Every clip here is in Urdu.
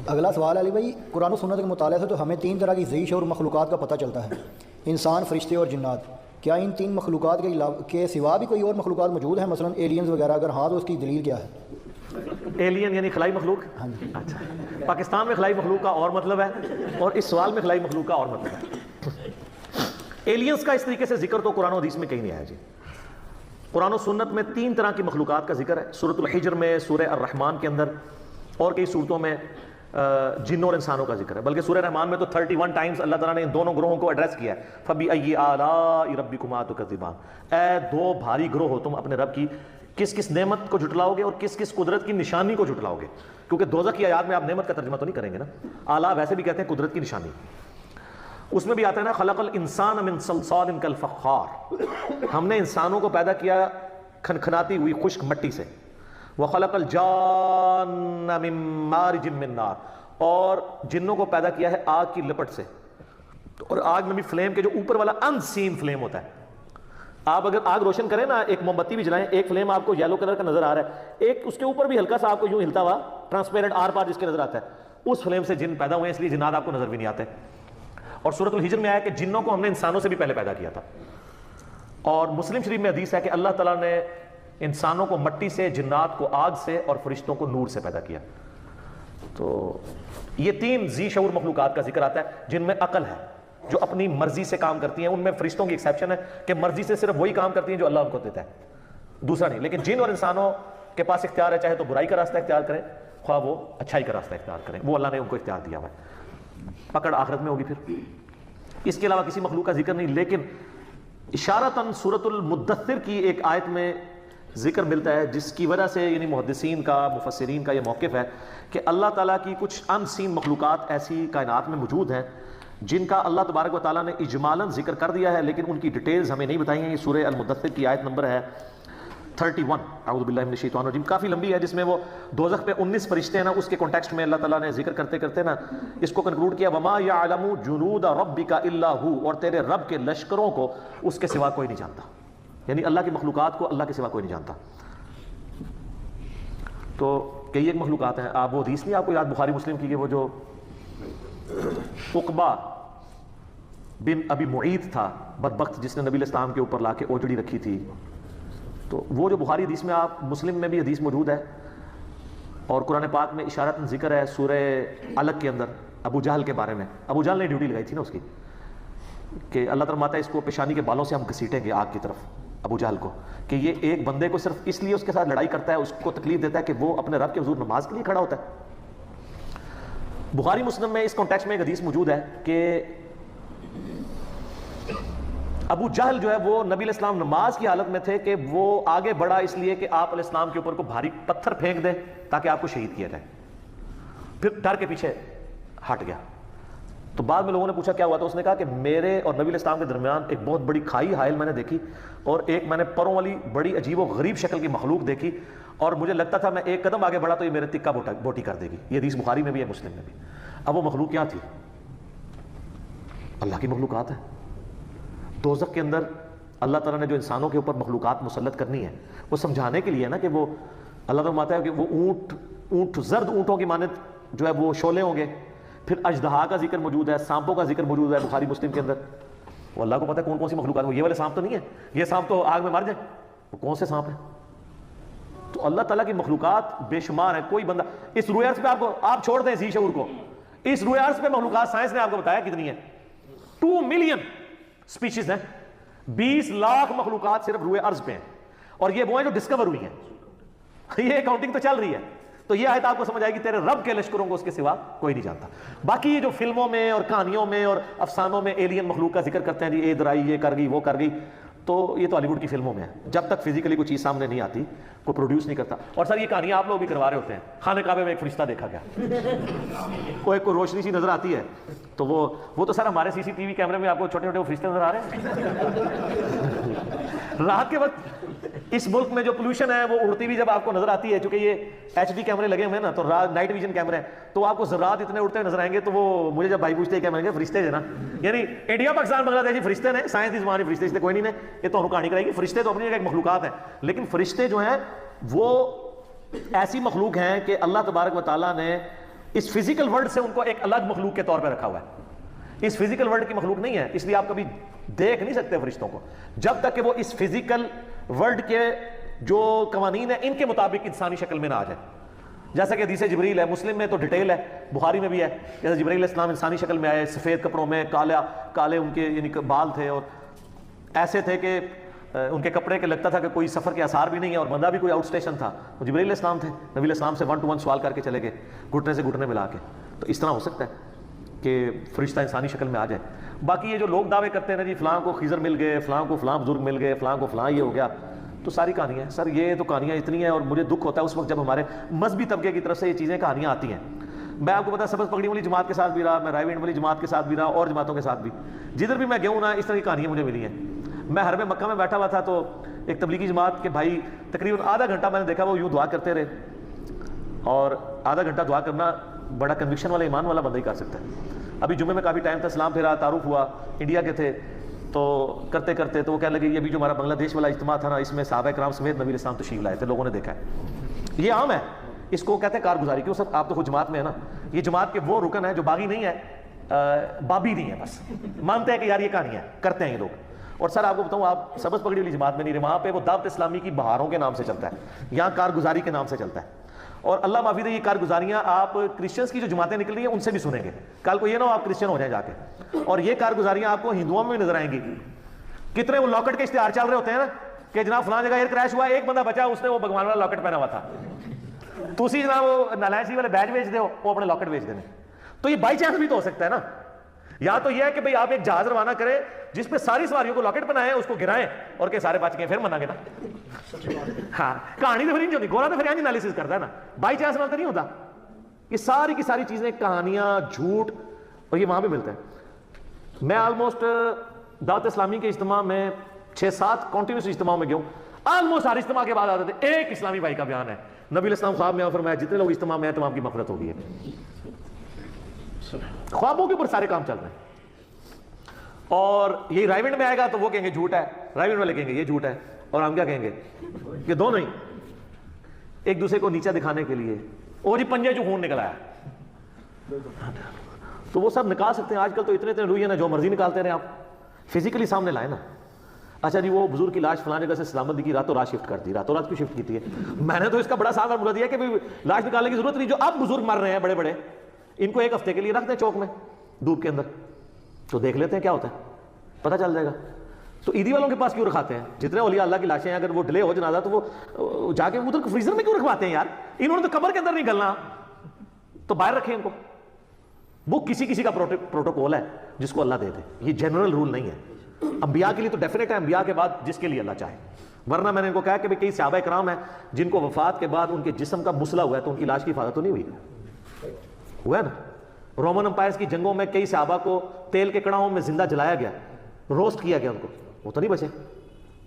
اگلا سوال علی بھائی، قرآن و سنت کے مطالعے سے تو ہمیں 3 طرح کی ذی شعور مخلوقات کا پتہ چلتا ہے، انسان، فرشتے اور جنات۔ کیا ان 3 مخلوقات کے سوا بھی کوئی اور مخلوقات موجود ہیں، مثلا ایلینز وغیرہ؟ اگر ہاں تو اس کی دلیل کیا ہے؟ ایلین یعنی خلائی مخلوق؟ ہاں جی۔ اچھا، پاکستان میں خلائی مخلوق کا اور مطلب ہے اور اس سوال میں خلائی مخلوق کا اور مطلب ہے۔ ایلینز کا اس طریقے سے ذکر تو قرآن و حدیث میں کہیں نہیں آیا جی۔ قرآن و سنت میں 3 طرح کی مخلوقات کا ذکر ہے، سورۃ الحجر میں، سورہ الرحمن کے اندر، اور کئی صورتوں میں جنوں اور انسانوں کا ذکر ہے۔ بلکہ سورہ رحمان میں تو 31 ٹائمز اللہ تعالیٰ نے ان دونوں گروہوں کو ایڈریس کیا ہے، فَبِأَيِّ آلَاءِ رَبِّكُمَا تُكَذِّبَانِ، اے 2 بھاری گروہ ہو، تم اپنے رب کی کس کس نعمت کو جھٹلاؤ گے اور کس کس قدرت کی نشانی کو جھٹلاؤ گے؟ کیونکہ دوزخ کی آیات میں آپ نعمت کا ترجمہ تو نہیں کریں گے نا، آلہ ویسے بھی کہتے ہیں قدرت کی نشانی۔ اس میں بھی آتا ہے نا، خلق الانسان من صلصال کالفخار، ہم نے انسانوں کو پیدا کیا کھنکھناتی ہوئی خشک مٹی سے، وخلق الجان من مارج من نار، اور جنوں کو پیدا کیا ہے آگ کی لپٹ سے، اور آگ میں بھی فلیم کے جو اوپر والا ان سین فلیم ہوتا ہے۔ آپ اگر آگ روشن کریں نا، ایک موم بتی بھی جلائیں، ایک فلیم آپ کو یلو کلر کا نظر آ رہا ہے، ایک اس کے اوپر بھی ہلکا سا آپ کو یوں ہلتا ہوا ٹرانسپیرنٹ آر پار جس کے نظر آتا ہے، اس فلیم سے جن پیدا ہوئے ہیں، اس لیے جنات آپ کو نظر بھی نہیں آتے۔ اور سورۃ الحجر میں آیا کہ جنوں کو ہم نے انسانوں سے بھی پہلے پیدا کیا تھا، اور مسلم شریف میں حدیث ہے کہ اللہ تعالیٰ نے انسانوں کو مٹی سے، جنات کو آگ سے، اور فرشتوں کو نور سے پیدا کیا۔ تو یہ 3 ذی شعور مخلوقات کا ذکر آتا ہے جن میں عقل ہے، جو اپنی مرضی سے کام کرتی ہیں۔ ان میں فرشتوں کی ایکسیپشن ہے کہ مرضی سے صرف وہی کام کرتی ہیں جو اللہ ان کو دیتا ہے، دوسرا نہیں۔ لیکن جن اور انسانوں کے پاس اختیار ہے، چاہے تو برائی کا راستہ اختیار کریں، خواہ وہ اچھائی کا راستہ اختیار کریں، وہ اللہ نے ان کو اختیار دیا ہوا ہے۔ پکڑ آخرت میں ہوگی پھر، اس کے علاوہ کسی مخلوق کا ذکر نہیں۔ لیکن اشارتاً سورۃ المدثر کی ایک آیت میں ذکر ملتا ہے، جس کی وجہ سے یعنی محدثین کا، مفسرین کا یہ موقف ہے کہ اللہ تعالیٰ کی کچھ ان سین مخلوقات ایسی کائنات میں موجود ہیں جن کا اللہ تبارک و تعالیٰ نے اجمالاً ذکر کر دیا ہے، لیکن ان کی ڈیٹیلز ہمیں نہیں بتائی ہیں۔ یہ سورہ المدثر کی آیت نمبر ہے 31، اعوذ باللہ من الشیطان الرجیم، کافی لمبی ہے، جس میں وہ دوزخ پہ 19 فرشتے ہیں نا، اس کے کانٹیکسٹ میں اللہ تعالیٰ نے ذکر کرتے کرتے نا اس کو کنکلوڈ کیا، وَمَا يَعْلَمُ جُنُودَ رَبِّكَ إِلَّا هُوَ، اور تیرے رب کے لشکروں کو اس کے سوا کوئی نہیں جانتا، یعنی اللہ کی مخلوقات کو اللہ کے سوا کوئی نہیں جانتا۔ تو کئی ایک مخلوقات ہیں، آپ وہ حدیث نہیں آپ کو یاد بخاری مسلم کی، کہ وہ جو عقبہ بن ابی معیط تھا بدبخت، جس نے نبی علیہ السلام کے اوپر لا کے اوجڑی رکھی تھی، تو وہ جو بخاری حدیث میں، آپ مسلم میں بھی حدیث موجود ہے، اور قرآن پاک میں اشارتاً ذکر ہے سورہ علق کے اندر ابو جہل کے بارے میں۔ ابو جہل نے ڈیوٹی لگائی تھی نا اس کی، کہ اللہ تعالیٰ فرماتا ہے اس کو پیشانی کے بالوں سے ہم گھسیٹیں گے آگ کی طرف، ابو جہل کو، کہ یہ ایک بندے کو صرف اس لیے اس کے ساتھ لڑائی کرتا ہے، اس کو تکلیف دیتا ہے کہ وہ اپنے رب کے حضور نماز کے لیے کھڑا ہوتا ہے۔ بخاری مسلم میں اس کانٹیکسٹ میں ایک حدیث موجود ہے کہ ابو جہل جو ہے وہ نبی علیہ السلام نماز کی حالت میں تھے کہ وہ آگے بڑھا اس لیے کہ آپ علیہ السلام کے اوپر کو بھاری پتھر پھینک دے تاکہ آپ کو شہید کیا جائے، پھر ڈر کے پیچھے ہٹ گیا۔ تو بعد میں لوگوں نے پوچھا کیا ہوا، تو اس نے کہا کہ میرے اور نبی علیہ السلام کے درمیان ایک بہت بڑی کھائی حائل میں نے دیکھی، اور ایک میں نے پروں والی بڑی عجیب و غریب شکل کی مخلوق دیکھی، اور مجھے لگتا تھا میں ایک قدم آگے بڑھا تو یہ میرے تکہ بوٹی کر دے گی۔ یہ حدیث بخاری میں بھی ہے، مسلم میں بھی۔ اب وہ مخلوق کیا تھی؟ اللہ کی مخلوقات ہے۔ دوزخ کے اندر اللہ تعالیٰ نے جو انسانوں کے اوپر مخلوقات مسلط کرنی ہے، وہ سمجھانے کے لیے نا، کہ وہ اللہ تعالیٰ فرماتا ہے کہ وہ اونٹ زرد اونٹوں کی مانند جو ہے وہ شعلے ہوں گے، پھر اژدہا کا ذکر موجود ہے، سانپوں کا ذکر موجود ہے بخاری مسلم کے اندر۔ وہ اللہ کو پتہ ہے کون کون سی مخلوقات، وہ یہ والے سانپ تو نہیں ہے، یہ سانپ تو آگ میں مر جائیں، وہ کون سے سانپ ہیں؟ تو اللہ تعالیٰ کی مخلوقات بے شمار ہیں۔ کوئی بندہ اس روئے عرض پہ آپ چھوڑ دیں ذی شعور کو، اس روئے عرض پہ مخلوقات سائنس نے آپ کو بتایا کتنی ہیں، 2 ملین سپیشیز ہیں، 20 لاکھ مخلوقات صرف روئے عرض پہ ہیں، اور یہ وہ ہیں جو ڈسکور ہوئی ہیں، یہ اکاؤنٹنگ تو چل رہی ہے۔ تو یہ آیت آپ کو سمجھ آئے گی تیرے رب کے لشکروں کو اس کے سوا کوئی نہیں جانتا۔ باقی یہ جو فلموں میں اور کہانیوں میں اور افسانوں میں ایلین مخلوق کا ذکر کرتے ہیں، جی ادھر آئی، یہ کر گئی، وہ کر گئی، تو یہ تو ہالی ووڈ کی فلموں میں ہے، جب تک فزیکلی کوئی چیز سامنے نہیں آتی کوئی پروڈیوس نہیں کرتا۔ اور سر یہ کہانیاں آپ لوگ بھی کروا رہے ہوتے ہیں، خانہ کعبے میں ایک فرشتہ دیکھا گیا، وہ ایک کو روشنی سی نظر آتی ہے، تو وہ تو سر ہمارے سی سی ٹی وی کیمرے میں آپ کو چھوٹے چھوٹے وہ فرشتے نظر آ رہے ہیں۔ رات کے وقت اس ملک میں جو پولوشن ہے وہ اڑتی بھی جب آپ کو نظر آتی ہے، چونکہ یہ ایچ ڈی کیمرے لگے ہوئے ہیں نا، تو نائٹ ویژن کیمرے ہیں، تو آپ کو ذرات اتنے اڑتے ہوئے نظر آئیں گے، تو وہ مجھے جب بھائی پوچھتے ہیں کیا میں نے کہا فرشتے جو نا، یعنی انڈیا پاکستان بنگلہ دیش فرشتے نے، سائنس کی زبان فرشتے سے کوئی نہیں ہے، یہ تو ہم کہانی کرے گی۔ فرشتے تو اپنی ایک مخلوقات ہیں، لیکن فرشتے جو ہیں وہ ایسی مخلوق ہیں کہ اللہ تبارک و تعالیٰ نے اس فزیکل ورلڈ سے ان کو ایک الگ مخلوق کے طور پہ رکھا ہوا ہے. اس فزیکل ورلڈ کی مخلوق نہیں ہے, اس لیے آپ کبھی دیکھ نہیں سکتے فرشتوں کو جب تک کہ وہ اس فزیکل ورلڈ کے جو قوانین ہیں ان کے مطابق انسانی شکل میں نہ آ جائے. جیسا کہ حدیث جبریل ہے, مسلم میں تو ڈیٹیل ہے, بخاری میں بھی ہے, جیسے جبریل علیہ السلام انسانی شکل میں آئے, سفید کپڑوں میں, کالے ان کے یعنی بال تھے اور ایسے تھے کہ ان کے کپڑے کے لگتا تھا کہ کوئی سفر کے آثار بھی نہیں ہے, اور بندہ بھی کوئی آؤٹ اسٹیشن تھا. وہ جبریل علیہ السلام تھے, نبی علیہ السلام سے 1 to 1 سوال کر کے چلے گئے, گھٹنے سے گھٹنے ملا کے. تو اس طرح ہو سکتا ہے کہ فرشتہ انسانی شکل میں آ جائے. باقی یہ جو لوگ دعوے کرتے ہیں نا جی فلاں کو خضر مل گئے, فلاں کو فلاں بزرگ مل گئے, فلاں کو فلاں یہ ہو گیا, تو ساری کہانیاں ہیں سر. یہ تو کہانیاں اتنی ہیں, اور مجھے دکھ ہوتا ہے اس وقت جب ہمارے مذہبی طبقے کی طرف سے یہ چیزیں کہانیاں آتی ہیں. میں آپ کو پتا سبز پگڑی والی جماعت کے ساتھ بھی رہا, میں رائے وینڈ والی جماعت کے ساتھ بھی رہا, اور جماعتوں کے ساتھ بھی, جدھر بھی میں گیا ہوں نا اس طرح کی کہانیاں مجھے ملی ہیں. میں حرم مکہ میں بیٹھا ہوا تھا تو ایک تبلیغی جماعت کے بھائی تقریباً آدھا گھنٹہ میں نے دیکھا وہ یوں دعا کرتے رہے, اور آدھا گھنٹہ دعا کرنا بڑا کنوکشن والا ایمان والا بندہ ہی کر سکتا ہے. ابھی جمعے میں کافی ٹائم تھا, سلام پھیرا, تعارف ہوا, انڈیا کے تھے, تو کرتے کرتے تو وہ کہنے لگے یہ ابھی جو ہمارا بنگلہ دیش والا اجتماع تھا نا اس میں صحابہ کرام سمیت نبی علیہ السلام تشریف لائے تھے, لوگوں نے دیکھا ہے. یہ عام ہے, اس کو کہتے ہیں کارگزاری. کیوں سر آپ تو خود جماعت میں ہے نا, یہ جماعت کے وہ رکن ہے جو باغی نہیں ہے, بابی نہیں ہے, بس مانتے ہیں کہ یار یہ کہانی ہے, کرتے ہیں یہ لوگ. اور سر آپ کو بتاؤں, آپ سبز پگڑی والی جماعت میں نہیں رہے, وہاں پہ وہ دعوت اسلامی کی بہاروں کے نام سے چلتا ہے, یہاں کارگزاری کے نام سے چلتا ہے. اور اللہ معافی دے یہ کارگزاریاں آپ کرسچنس کی جو جماعتیں نکل رہی ہیں ان سے بھی سنیں گے. کل کو یہ نہ ہو آپ کرسچن ہو جائیں جا کے. اور یہ کارگزاریاں آپ کو ہندوؤں میں بھی نظر آئیں گی. کتنے وہ لاکٹ کے اشتہار چل رہے ہوتے ہیں نا کہ جناب فلاں جگہ ایئر کریش ہوا, ایک بندہ بچا, اس نے وہ بھگوان والا لاکٹ پہنا ہوا تھا, تو اسی جناب وہ نالائسی والے بیج بیچ دے ہو, وہ اپنے لاکٹ بیچ دینے. تو یہ بائی چانس بھی تو ہو سکتا ہے نا. یا تو یہ ہے کہ بھئی آپ ایک جہاز روانہ کریں جس پہ ساری سواریوں کو لاکٹ بنائیں, اس کو گرائیں اور کہ سارے بچ گئے, پھر منا گے نا. ہاں کہانی تو پھر نہیں ہوتی, گورا تو پھر انالیسس کرتا ہے نا, بائی چانس تو نہیں ہوتا. یہ ساری کی ساری چیزیں کہانیاں, جھوٹ, اور یہ وہاں پہ ملتا ہے. میں آلموسٹ دعوت اسلامی کے اجتماع میں 6-7 کنٹینیوس اجتماع میں گیا ہوں. آلموسٹ ہر اجتماع کے بعد آتے تھے ایک اسلامی بھائی کا بیان ہے, نبی علیہ السلام خواب میں فرمایا جتنے لوگ اجتماع میں ہیں تمام کی مغفرت ہوگی ہے. خوابوں کے اوپر سارے کام چل رہے ہیں. اور یہ رائے وینڈ میں آئے گا تو وہ کہیں گے جھوٹ ہے, رائے وینڈ والے کہیں گے یہ جھوٹ ہے, اور ہم کیا کہیں گے کہ دونوں ہی ایک دوسرے کو نیچا دکھانے کے لیے, اور یہ پنجے جو خون نکل آیا تو وہ سب نکال سکتے ہیں. آج کل تو اتنے رویے نا جو مرضی نکالتے رہے, آپ فزیکلی سامنے لائے نا. اچھا جی وہ بزرگ کی لاش فلاں جگہ سے سلامت کی, راتوں رات شفٹ کر دی, راتوں رات کیوں شفٹ کی ہے؟ میں نے تو اس کا بڑا سادہ ملا دیا کہ لاش نکالنے کی ضرورت نہیں. جو اب بزرگ مر رہے ہیں بڑے بڑے, ان کو 1 ہفتے کے لیے رکھ دیں چوک میں دھوپ کے اندر, تو دیکھ لیتے ہیں کیا ہوتا ہے, پتہ چل جائے گا. تو عیدی والوں کے پاس کیوں رکھاتے ہیں؟ جتنے اولیاء اللہ کی لاشیں ہیں اگر وہ ڈیلے ہو جنازہ تو وہ جا کے ادھر فریزر میں کیوں رکھواتے ہیں یار؟ انہوں نے تو قبر کے اندر نہیں گلنا, تو باہر رکھیں ان کو. وہ کسی کسی کا پروٹوکول ہے جس کو اللہ دے دے, یہ جنرل رول نہیں ہے. انبیاء کے لیے تو ڈیفینیٹ ہے, انبیاء کے بعد جس کے لیے اللہ چاہے. ورنہ میں نے ان کو کہا کہ کئی صحابہ کرام ہیں جن کو وفات کے بعد ان کے جسم کا مسئلہ ہوا ہے تو ان کی لاش کی حفاظت تو نہیں ہوئی, ہوا ہے نا. رومن امپائرز کی جنگوں میں کئی صحابہ کو تیل کے کڑاہوں میں زندہ جلایا گیا, روسٹ کیا گیا ان کو, وہ تو نہیں بچے.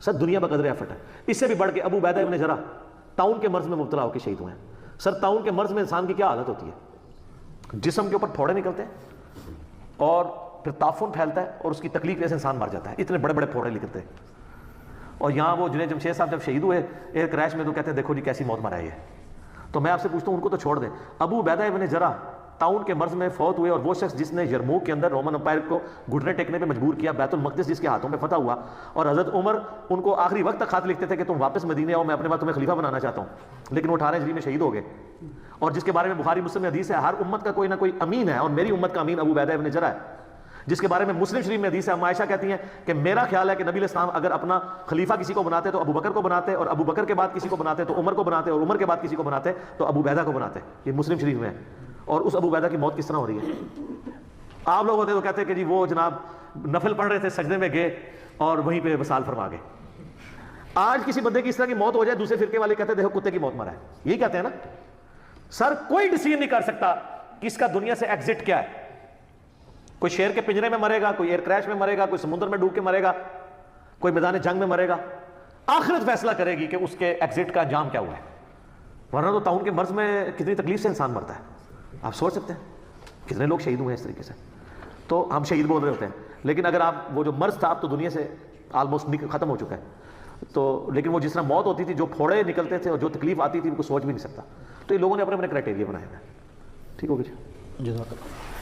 سر دنیا بقدر ایفرٹ ہے. اس سے بھی بڑھ کے ابو عبیدہ ابن جرح طاعون کے مرض میں مبتلا ہو کے شہید ہوئے ہیں. سر طاعون کے مرض میں انسان کی کیا حالت ہوتی ہے؟ جسم کے اوپر پھوڑے نکلتے ہیں اور پھر تعفن پھیلتا ہے اور اس کی تکلیف سے انسان مر جاتا ہے. اتنے بڑے بڑے پھوڑے نکلتے ہیں. اور یہاں وہ جنید جمشید صاحب جب شہید ہوئے ایئر کریش میں تو کہتے ہیں دیکھو جی کیسی موت مرا ہے. تو میں آپ سے پوچھتا ہوں ان کو تو چھوڑ دیں. ابو عبیدہ ابن جرح طاعون کے مرض میں فوت ہوئے, اور وہ شخص جس نے یرموک کے اندر رومن امپائر کو گھٹنے ٹیکنے پہ مجبور کیا, بیت المقدس جس کے ہاتھوں پہ فتح ہوا, اور حضرت عمر ان کو آخری وقت تک خط لکھتے تھے کہ تم واپس مدینے آؤ, میں اپنے بعد تمہیں خلیفہ بنانا چاہتا ہوں, لیکن وہ 18 ہجری میں شہید ہو گئے. اور جس کے بارے میں بخاری مسلم میں حدیث ہے ہر امت کا کوئی نہ کوئی امین ہے, اور میری امت کا امین ابو عبیدہ ابن جرح ہے. جس کے بارے میں مسلم شریف میں حدیث ہے, عائشہ کہتی ہیں کہ میرا خیال ہے کہ نبی علیہ السلام اگر اپنا خلیفہ کسی کو بناتے تو ابو بکر کو بناتے, اور ابو بکر کے بعد کسی کو بناتے تو عمر کو بناتے, اور عمر کے بعد کسی کو بناتے تو ابو عبیدہ کو بناتے. یہ مسلم شریف میں ہے. اور اس ابو عبیدہ کی موت کس طرح ہو رہی ہے؟ آپ لوگ ہوتے تو کہتے کہ جی وہ جناب نفل پڑھ رہے تھے, سجدے میں گئے اور وہیں پہ وصال فرما گئے. آج کسی بندے کی اس طرح کی موت ہو جائے, دوسرے فرقے والے کہتے ہیں دیکھو کتے کی موت مرا ہے. یہی کہتے ہیں نا. سر کوئی ڈیسیژن نہیں کر سکتا کہ اس کا دنیا سے ایگزٹ کیا ہے. کوئی شیر کے پنجرے میں مرے گا, کوئی ایئر کریش میں مرے گا, کوئی سمندر میں ڈوب کے مرے گا, کوئی میدان جنگ میں مرے گا. آخرت فیصلہ کرے گی کہ اس کے ایگزٹ کا انجام کیا ہوا ہے. ورنہ تو طاعون کے مرض میں کتنی تکلیف سے انسان مرتا ہے. آپ سوچ سکتے ہیں کتنے لوگ شہید ہوئے ہیں اس طریقے سے. تو ہم شہید بول رہے ہوتے ہیں, لیکن اگر آپ وہ جو مرض تھا اب تو دنیا سے آلموسٹ ختم ہو چکا ہے. تو لیکن وہ جس طرح موت ہوتی تھی, جو پھوڑے نکلتے تھے اور جو تکلیف آتی تھی, وہ سوچ بھی نہیں سکتا. تو یہ لوگوں نے اپنے اپنے کرائٹیریا بنائے ہیں. ٹھیک ہو گیا جی؟ جزاک اللہ.